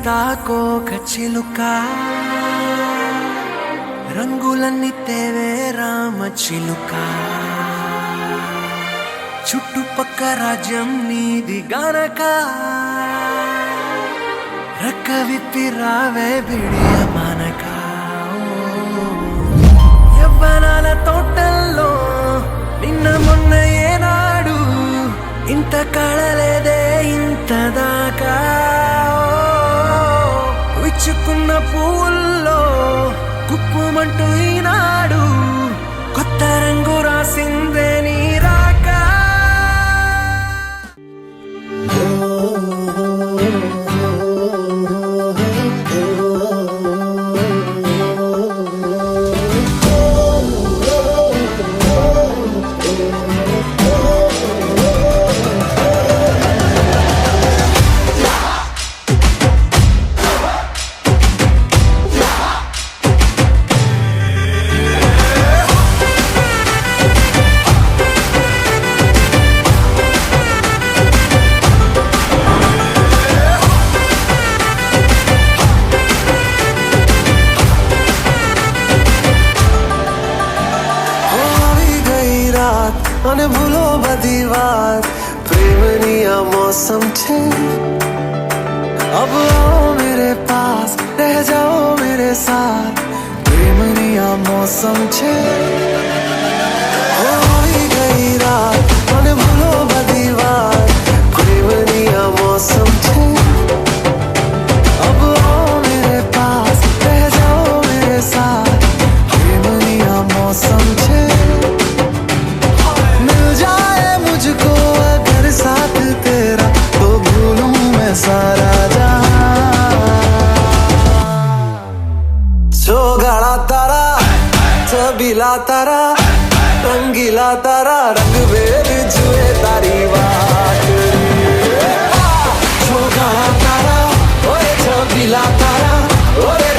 సీతాకోక చిలుక రంగులన్నీ తేవే రామ చిలుక చుట్టుపక్క రాజ్యం నీది గనక రక్క విప్పి రావే బిడియ మనక యవ్వనాల తోటల్లో నిన్న మొన్న ఏనాడు ఇంత కళలేదే ఇంత దాకా విచ్చుకున్న పూల్లో కుప్పుమంటూ ఈనాడు కొత్త రంగు రాసిందే నీ రాక અને ભૂલો બધી વાત પ્રેમની આ મૌસમ છે अब आओ मेरे पास रह जाओ मेरे साथ प्रेमनी आ मौसम छे होई गई रात અને ભૂલો બધી વાત प्रेमनी आ मौसम छे अब आओ मेरे पास रह जाओ मेरे साथ प्रेमनी आ मौसम छे मुझको अगर साथ तेरा तो भूलूं मैं सारा गाड़ा तारा छबीला तारा रंगीला तारा रंग बेर जुए तारी बात गाड़ा तारा ओए छबीला तारा ओए